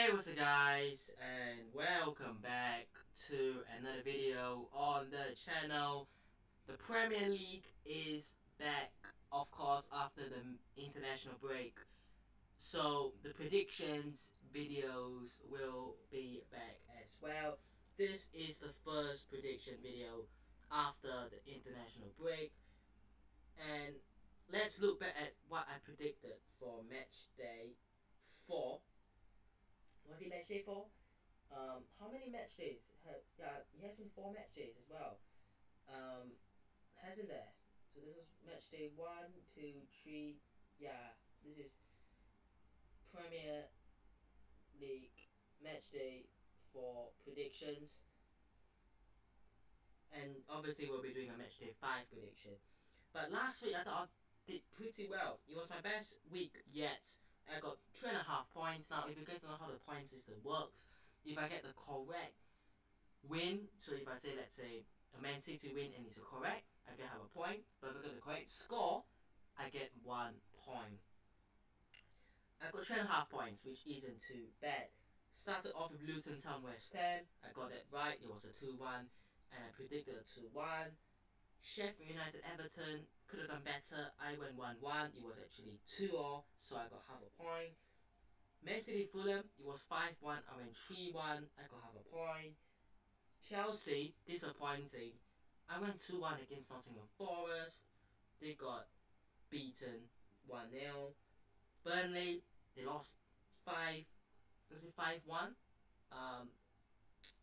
Hey, what's up guys, and welcome back to another video on the channel. The Premier League is back, of course, after the international break. So the predictions videos will be back as well. This is the first prediction video after the international break. And let's look back at what I predicted for match day 4. Was it match day 4? How many match days? Yeah, it has been 4 match days as well. Hasn't there? So this was match day 1, 2, 3. Yeah, this is Premier League match day for predictions. And obviously we'll be doing a match day 5 prediction. But last week I thought I did pretty well. It was my best week yet. I got 3.5 points. Now if you guys don't know how the point system works, if I get the correct win, so if I say, let's say, a Man City win and it's correct, I can have a point. But if I get the correct score, I get 1 point. I got 3.5 points, which isn't too bad. Started off with Luton Town West Ham. I got that right. It was a 2-1, and I predicted a 2-1. Sheffield United Everton could have done better. I went 1-1. It was actually 2-all, so I got half a point. Man City Fulham, it was 5-1. I went 3-1. I got half a point. Chelsea, disappointing. I went 2-1 against Nottingham Forest. They got beaten 1-0. Burnley, they lost 5. Was it 5-1?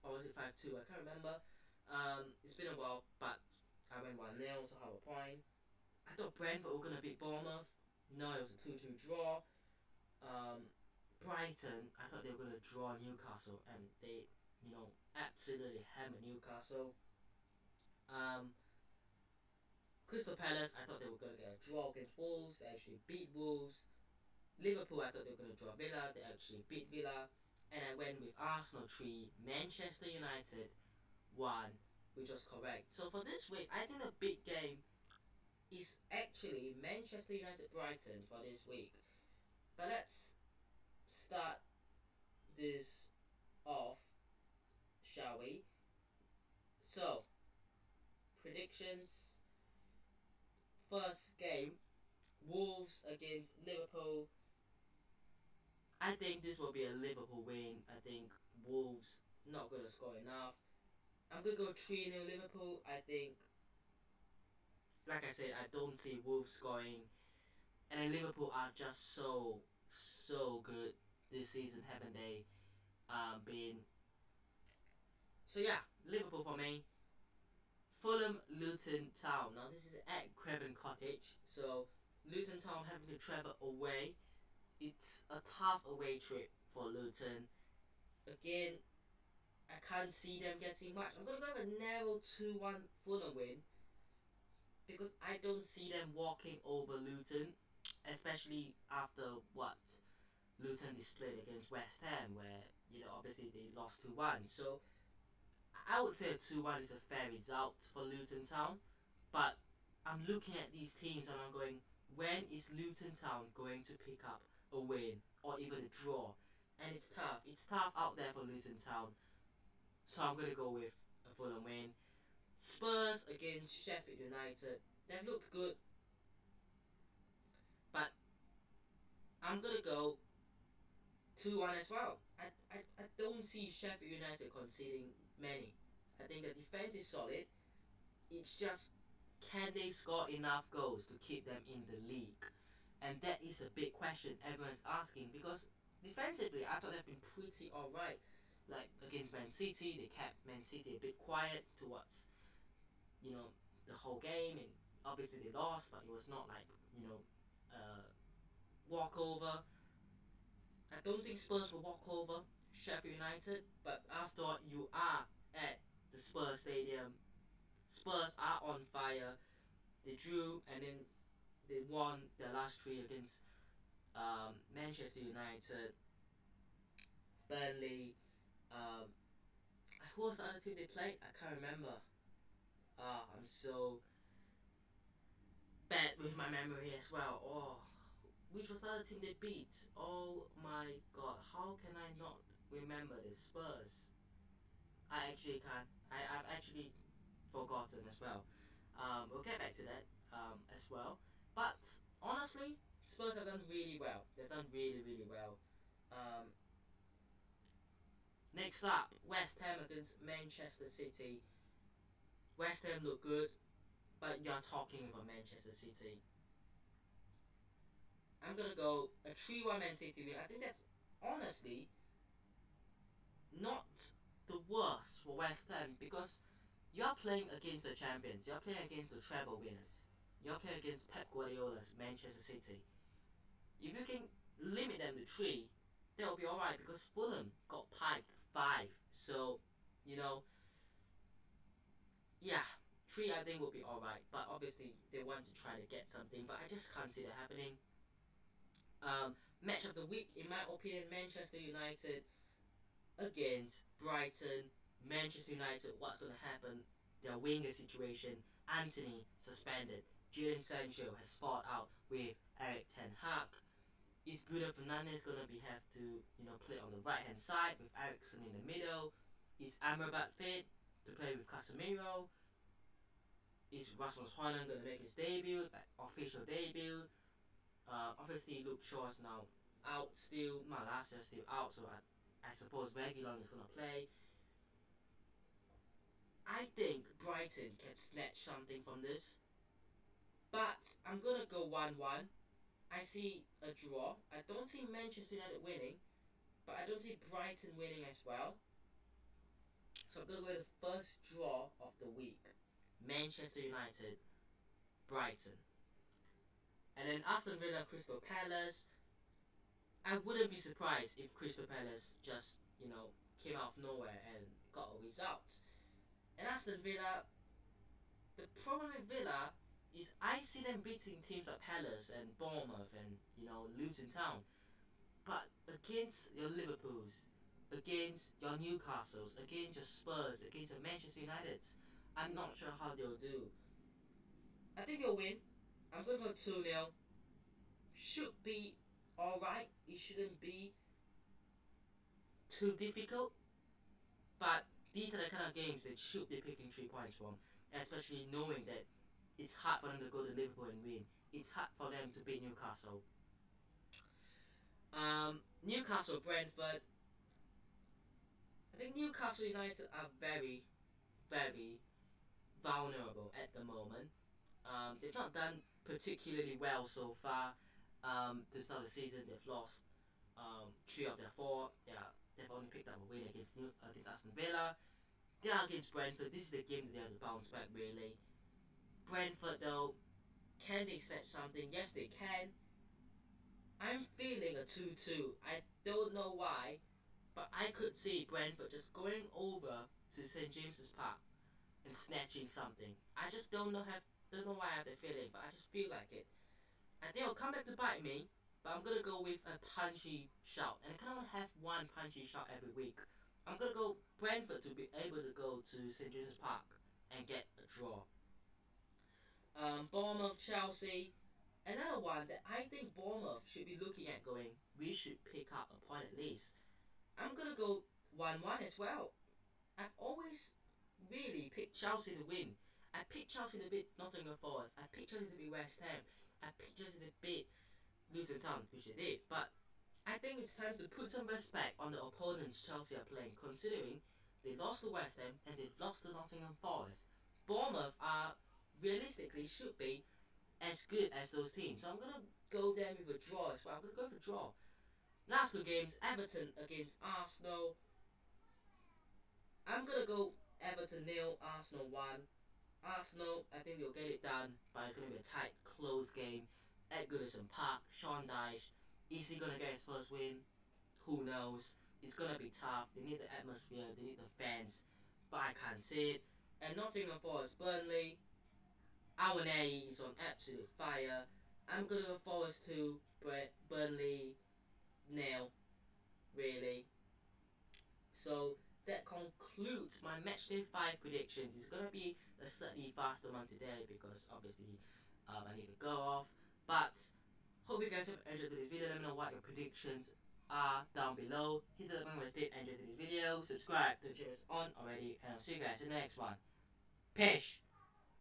Or was it 5-2? I can't remember. It's been a while, but I went 1-0, so half a point. I thought Brentford were gonna beat Bournemouth. No, it was a 2-2 draw. Brighton, I thought they were gonna draw Newcastle, and they, absolutely hammered Newcastle. Crystal Palace, I thought they were gonna get a draw against Wolves. They actually beat Wolves. Liverpool, I thought they were gonna draw Villa. They actually beat Villa. And I went with Arsenal 3, Manchester United 1, which was correct. So for this week, I think the big game is actually Manchester United Brighton for this week. But let's start this off, shall we? So, predictions. First game, Wolves against Liverpool. I think this will be a Liverpool win. I think Wolves not going to score enough. I'm going to go 3-0 Liverpool. I think, like I said, I don't see Wolves scoring. And then Liverpool are just so good this season, haven't they? Been. So yeah, Liverpool for me. Fulham, Luton Town. Now this is at Craven Cottage. So Luton Town having to travel away. It's a tough away trip for Luton. Again, I can't see them getting much. I'm going to go with a narrow 2-1 Fulham win, because I don't see them walking over Luton, especially after what Luton displayed against West Ham, where, obviously they lost 2-1. So I would say a 2-1 is a fair result for Luton Town. But I'm looking at these teams and I'm going, when is Luton Town going to pick up a win or even a draw? And it's tough. It's tough out there for Luton Town. So I'm going to go with a Fulham win. Spurs against Sheffield United. They've looked good. But I'm going to go 2-1 as well. I don't see Sheffield United conceding many. I think the defense is solid. It's just, can they score enough goals to keep them in the league? And that is a big question everyone's asking, because defensively, I thought they've been pretty alright. Like against Man City, they kept Man City a bit quiet towards, the whole game. And obviously they lost, but it was not like, walkover. I don't think Spurs will walk over Sheffield United, but after all, you are at the Spurs Stadium. Spurs are on fire. They drew and then they won their last 3 against Manchester United, Burnley. Who was the other team they played? I can't remember. I'm so bad with my memory as well. Oh, which was the other team they beat? Oh my god, how can I not remember the Spurs. I actually can't. I've actually forgotten as well. We'll get back to that as well. But honestly, Spurs have done really well. They've done really, really well. Um, Next up, West Ham against Manchester City. West Ham look good, but you're talking about Manchester City. I'm gonna go a 3-1 Man City win. I think that's honestly not the worst for West Ham because you're playing against the champions. You're playing against the treble winners. You're playing against Pep Guardiola's Manchester City. If you can limit them to 3, that'll be alright because Fulham got piped 5. So, you know, yeah, 3 I think will be alright. But obviously they want to try to get something, but I just can't see that happening. Match of the week, in my opinion, Manchester United against Brighton. Manchester United, what's going to happen? Their winger situation. Anthony suspended. Jadon Sancho has fought out with Eric Ten Hag. Is Bruno Fernandes gonna have to play on the right hand side with Eriksen in the middle? Is Amrabat fit to play with Casemiro? Is Rasmus Højlund gonna make his debut, like official debut? Obviously Luke Shaw is now out still. Malacia is still out, so I suppose Reguilon is gonna play. I think Brighton can snatch something from this, but I'm gonna go 1-1. I see a draw. I don't see Manchester United winning, but I don't see Brighton winning as well. So I'm going to go with the first draw of the week. Manchester United, Brighton. And then Aston Villa, Crystal Palace. I wouldn't be surprised if Crystal Palace just, came out of nowhere and got a result. And Aston Villa, the problem with Villa is I see them beating teams like Palace and Bournemouth and, Luton Town. But against your Liverpools, against your Newcastles, against your Spurs, against your Manchester Uniteds, I'm not sure how they'll do. I think they'll win. I'm going to go 2-0. Should be alright. It shouldn't be too difficult. But these are the kind of games they should be picking 3 points from. Especially knowing that it's hard for them to go to Liverpool and win. It's hard for them to beat Newcastle. Newcastle, Brentford. I think Newcastle United are very, very vulnerable at the moment. They've not done particularly well so far. To start the season, they've lost 3 of their 4. Yeah, they've only picked up a win against Aston Villa. They are against Brentford. This is the game that they have to bounce back, really. Brentford, though, can they snatch something? Yes, they can. I'm feeling a 2-2. I don't know why, but I could see Brentford just going over to St James's Park and snatching something. I just don't know why I have the feeling, but I just feel like it. I think it'll come back to bite me, but I'm gonna go with a punchy shout, and I kind of have one punchy shout every week. I'm gonna go Brentford to be able to go to St James's Park and get a draw. Bournemouth, Chelsea. Another one that I think Bournemouth should be looking at going, we should pick up a point at least. I'm going to go 1-1 as well. I've always really picked Chelsea to win. I picked Chelsea to beat Nottingham Forest. I picked Chelsea to beat West Ham. I picked Chelsea to beat Luton Town, which they did. But I think it's time to put some respect on the opponents Chelsea are playing, considering they lost to West Ham and they've lost to Nottingham Forest. Bournemouth are realistically should be as good as those teams. So I'm going to go there with a draw as well. I'm going to go for a draw. Last 2 games, Everton against Arsenal. I'm going to go Everton 0, Arsenal 1. Arsenal, I think they'll get it done, but it's going to be a tight, close game at Goodison Park. Sean Dyche, is he going to get his first win? Who knows? It's going to be tough. They need the atmosphere, they need the fans, but I can't see it. And Nottingham Forest, Burnley. Awane is on absolute fire. I'm going to go Forest 2, Burnley 0, really. So that concludes my Matchday 5 predictions. It's going to be a slightly faster one today because obviously I need to go off. But hope you guys have enjoyed this video. Let me know what your predictions are down below. Hit the button if you enjoyed this video. Subscribe to cheer us on already, and I'll see you guys in the next one. Peace.